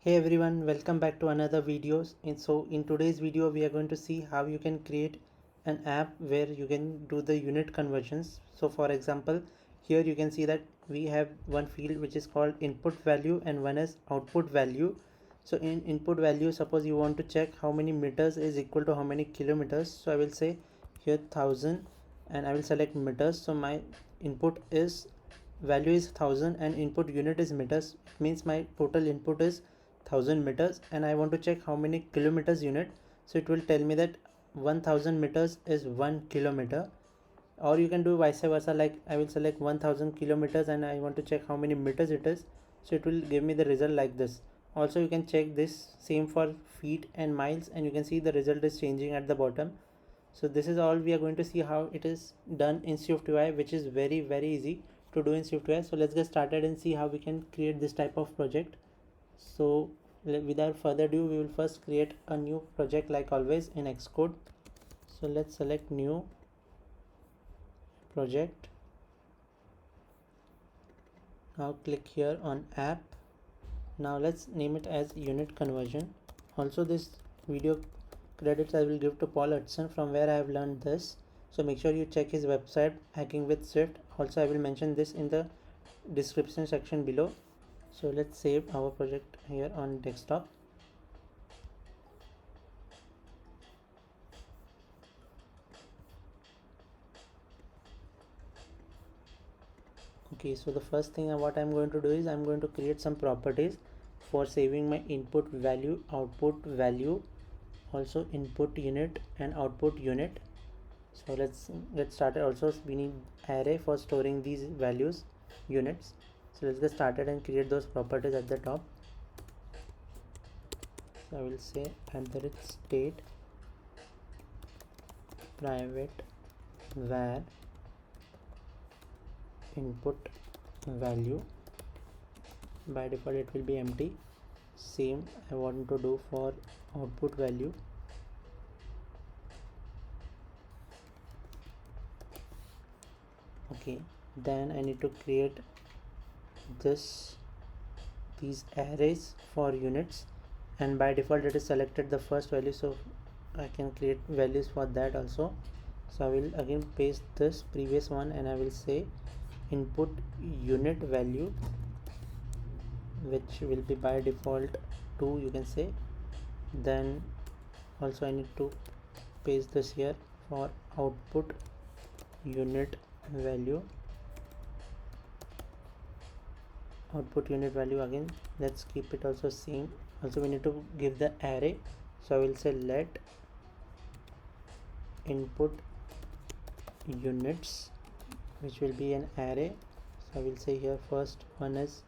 Hey everyone, welcome back to another video. In today's video we are going to see how you can create an app where you can do the unit conversions. So for example, here you can see that we have one field which is called input value and one is output value. So in input value, suppose you want to check how many meters is equal to how many kilometers. So I will say here 1000 and I will select meters. So my input is value is 1000 and input unit is meters. It means my total input is 1000 meters and I want to check how many kilometers unit. So it will tell me that 1000 meters is 1 kilometer, or you can do vice versa, like I will select 1000 kilometers and I want to check how many meters it is. So it will give me the result like this. Also you can check this same for feet and miles and you can see the result is changing at the bottom. So this is all we are going to see how it is done in SwiftUI, which is very easy to do in SwiftUI. So let's get started and see how we can create this type of project. So without further ado, we will first create a new project like always in Xcode. So let's select new project. Now click here on app. Now let's name it as unit conversion. Also this video credits I will give to Paul Hudson, from where I have learned this. So make sure you check his website Hacking with Swift. Also I will mention this in the description section below. So let's save our project here on desktop. Okay, so the first thing what I'm going to do is I'm going to create some properties for saving my input value, output value, also input unit and output unit. So let's get started. Also we need array for storing these values, units. So let's get started and create those properties at the top. So I will say @state private var input value. By default it will be empty. Same I want to do for output value. Okay, then I need to create these arrays for units, and by default it is selected the first value, so I can create values for that also. So I will again paste this previous one and I will say input unit value, which will be by default 2, you can say. Then also I need to paste this here for output unit value. Output unit value, again let's keep it also same. Also we need to give the array, so I will say let input units, which will be an array. So I will say here first one is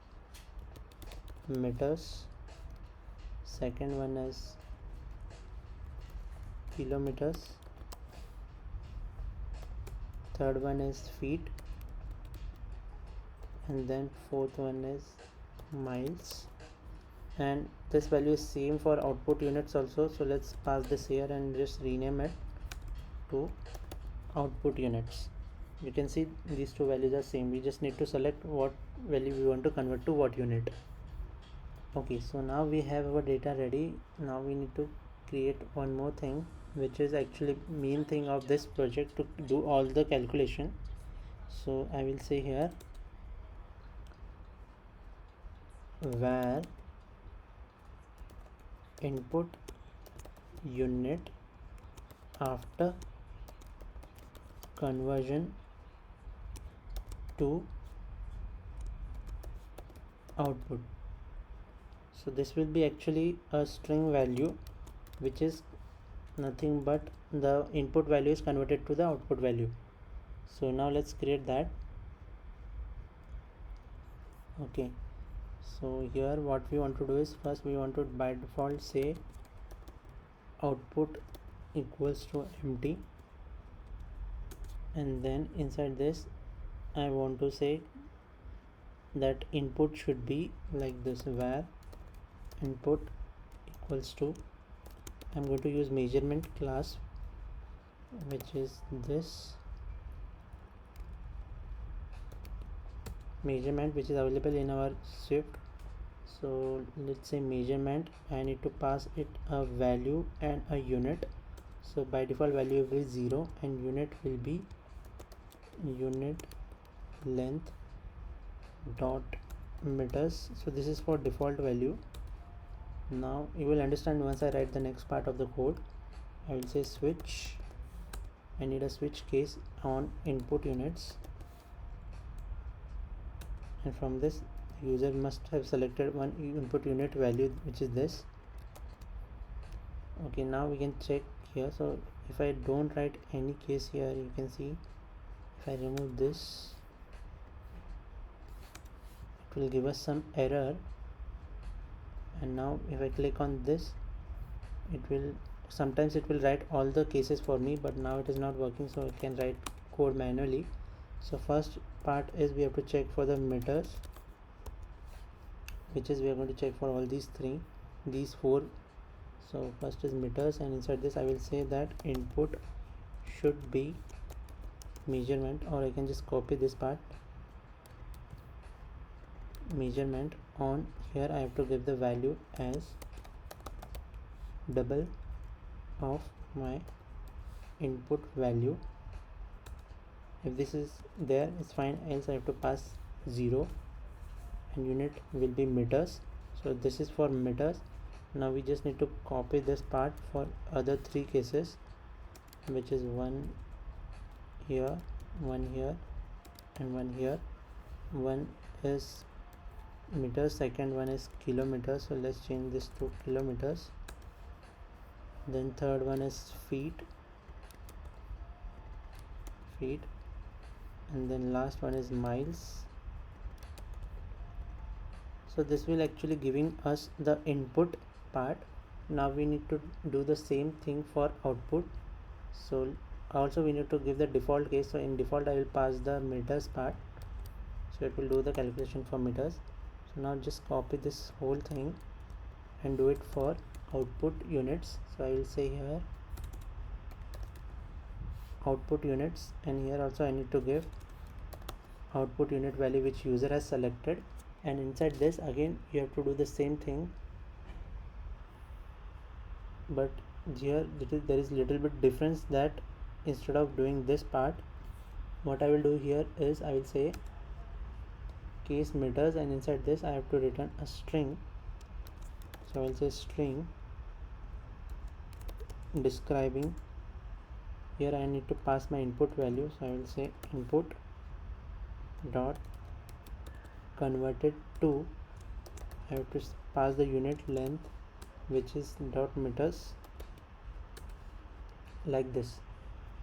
meters, second one is kilometers, third one is feet, and then fourth one is miles. And this value is same for output units also, so let's pass this here and just rename it to output units. You can see these two values are same. We just need to select what value we want to convert to what unit. Okay, so now we have our data ready. Now we need to create one more thing, which is actually main thing of this project, to do all the calculation. So I will say here var input unit after conversion to output. So this will be actually a string value, which is nothing but the input value is converted to the output value. So now let's create that. Okay, so here what we want to do is first we want to by default say output equals to empty, and then inside this I want to say that input should be like this, var input equals to, I'm going to use measurement class, which is this measurement, which is available in our Swift. So let's say measurement, I need to pass it a value and a unit. So by default value will be 0 and unit will be unit length dot meters. So this is for default value. Now you will understand once I write the next part of the code. I will say switch, I need a switch case on input units, and from this user must have selected one input unit value, which is this. Okay, now we can check here. So if I don't write any case here, you can see if I remove this, it will give us some error. And now if I click on this, it will sometimes it will write all the cases for me, but now it is not working, so I can write code manually. So first part is we have to check for the meters, which is we are going to check for all these four. So first is meters, and inside this I will say that input should be measurement, or I can just copy this part, measurement. On here I have to give the value as double of my input value. If this is there, it's fine, else I have to pass 0, and unit will be meters. So this is for meters. Now we just need to copy this part for other 3 cases, which is one here, one here, and one here. One is meters, second one is kilometers, so let's change this to kilometers. Then third one is feet, and then last one is miles. So this will actually giving us the input part. Now we need to do the same thing for output. So also we need to give the default case. So in default I will pass the meters part, so it will do the calculation for meters. So now just copy this whole thing and do it for output units. So I will say here output units, and here also I need to give output unit value which user has selected, and inside this again you have to do the same thing, but here there is little bit difference, that instead of doing this part, what I will do here is I will say case meters, and inside this I have to return a string. So I will say string describing, here I need to pass my input value, so I will say input dot converted to, I have to pass the unit length, which is dot meters, like this.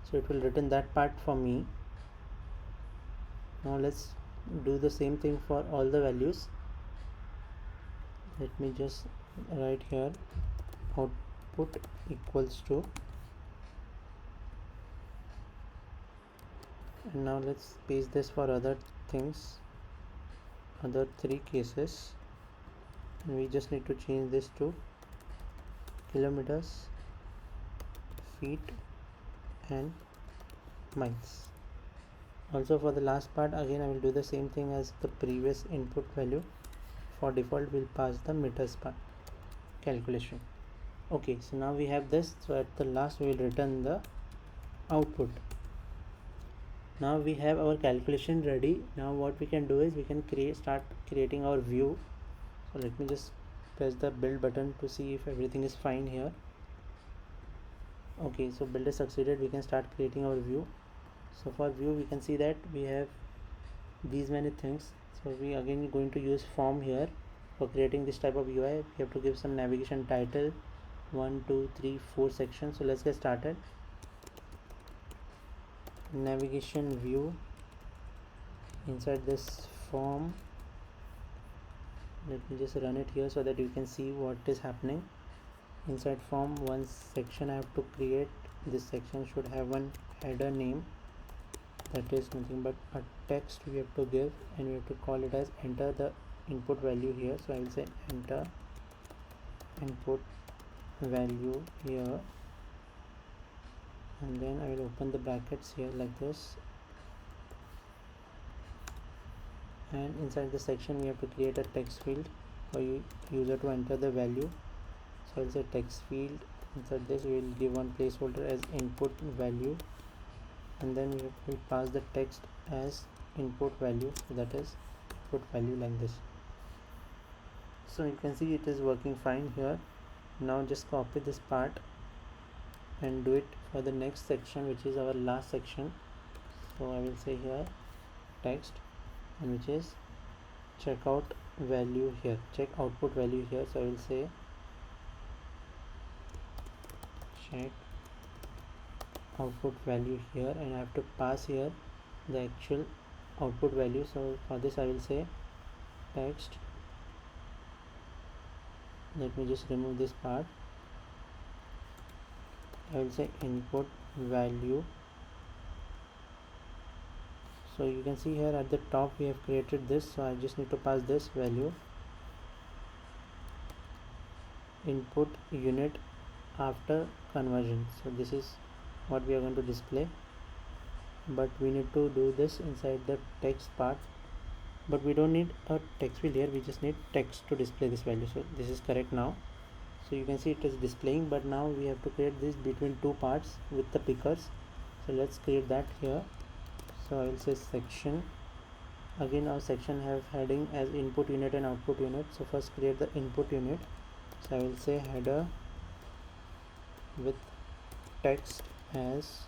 So it will return that part for me. Now let's do the same thing for all the values. Let me just write here output equals to, and now let's paste this for other things, other 3 cases, and we just need to change this to kilometers, feet, and miles. Also for the last part again I will do the same thing as the previous input value. For default we'll pass the meters part calculation. Okay, so now we have this. So at the last we will return the output. Now we have our calculation ready. Now what we can do is we can start creating our view. So let me just press the build button to see if everything is fine here. Okay, so build is succeeded. We can start creating our view. So for view we can see that we have these many things. So we again going to use form here for creating this type of UI. We have to give some navigation title, 1 2 3 4 sections. So let's get started. Navigation view, inside this form, let me just run it here so that you can see what is happening. Inside form, one section I have to create. This section should have one header name, that is nothing but a text we have to give, and we have to call it as enter the input value here. So I will say enter input value here, and then I will open the brackets here like this, and inside the section we have to create a text field. for user to enter the value. So I'll say text field. Inside this we will give one placeholder as input value, and then we will pass the text as input value, so that is input value like this. So you can see it is working fine here. Now just copy this part and do it for the next section, which is our last section. So I will say here text, and which is checkout value here, check output value here. So I will say check output value here, and I have to pass here the actual output value. So for this I will say text, let me just remove this part. I will say input value. So you can see here at the top we have created this, so I just need to pass this value, input unit after conversion. So this is what we are going to display, but we need to do this inside the text part, but we don't need a text field here, we just need text to display this value. So this is correct now. So you can see it is displaying, but now we have to create this between two parts with the pickers. So let's create that here. So I will say section. Again our section have heading as input unit and output unit. So first create the input unit. So I will say header with text as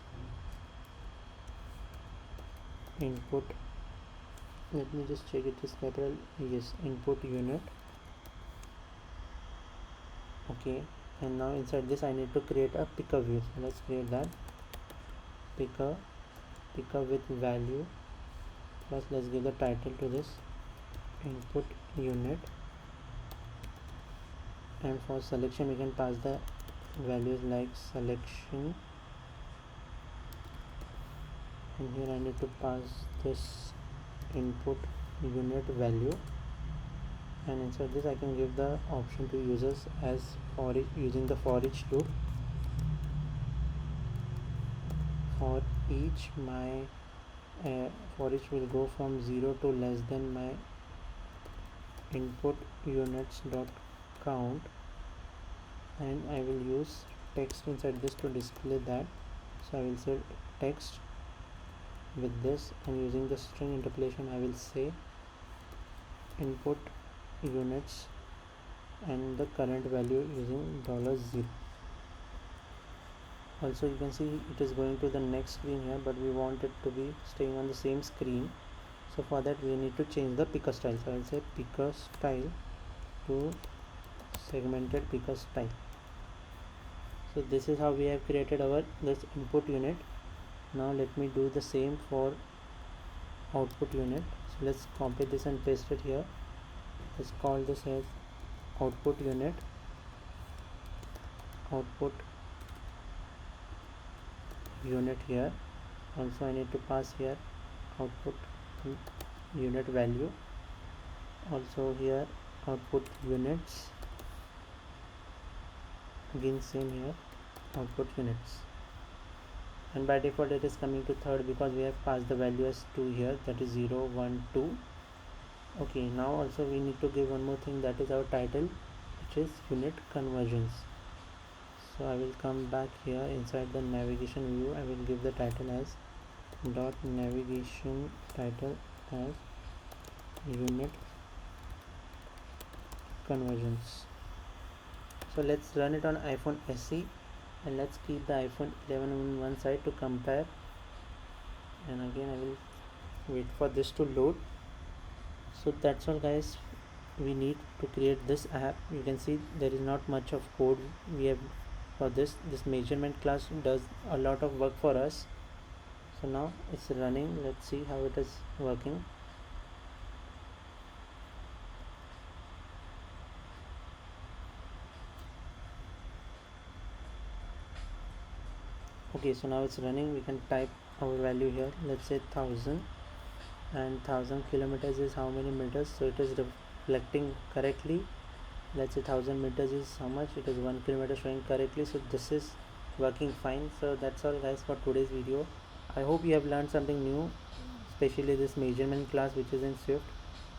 input, let me just check it is capital, yes, input unit. Okay, and now inside this I need to create a picker view. So let's create that picker with value, plus let's give the title to this input unit, and for selection we can pass the values like selection, and here I need to pass this input unit value, and inside this I can give the option to users as for each, using the for each loop. For each my for each will go from 0 to less than my input units dot count, and I will use text inside this to display that. So I will say text with this, and using the string interpolation I will say input units and the current value using $0. Also you can see it is going to the next screen here, but we want it to be staying on the same screen. So for that we need to change the picker style. So I will say picker style to segmented picker style. So this is how we have created our this input unit. Now let me do the same for output unit. So let's copy this and paste it here. Let's call this as output unit, output unit here. Also I need to pass here output unit value, also here output units, again same here output units, and by default it is coming to third because we have passed the value as 2 here, that is 0 1 2. Okay, now also we need to give one more thing, that is our title, which is unit conversions. So I will come back here inside the navigation view. I will give the title as dot navigation title as unit conversions. So let's run it on iPhone SE, and let's keep the iPhone 11 on one side to compare, and again I will wait for this to load. So that's all guys we need to create this app. You can see there is not much of code we have for this measurement class does a lot of work for us. So now it's running, let's see how it is working. Okay, so now it's running. We can type our value here, let's say 1000, and 1000 kilometers is how many meters, so it is reflecting correctly. Let's say 1000 meters is how much, it is 1 kilometer showing correctly. So this is working fine. So that's all guys for today's video. I hope you have learned something new, especially this measurement class which is in Swift.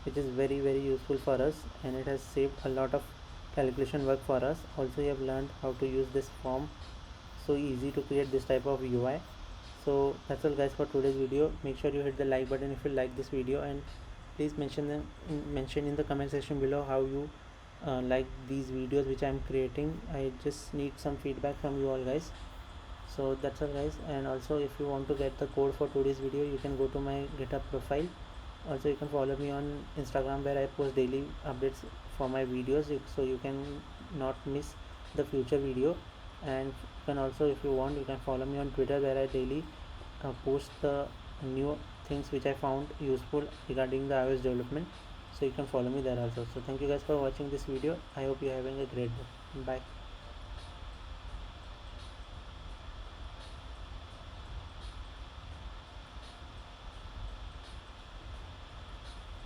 which is very useful for us, and it has saved a lot of calculation work for us. Also, you have learned how to use this form, so easy to create this type of UI. So that's all guys for today's video. Make sure you hit the like button if you like this video, and please mention in the comment section below how you like these videos which I'm creating. I just need some feedback from you all guys. So that's all guys, and also if you want to get the code for today's video, you can go to my GitHub profile. Also you can follow me on Instagram, where I post daily updates for my videos, so you can not miss the future video. And you can also, if you want, you can follow me on Twitter, where I daily post the new things which I found useful regarding the iOS development. So you can follow me there also. So thank you guys for watching this video. I hope you're having a great day. Bye.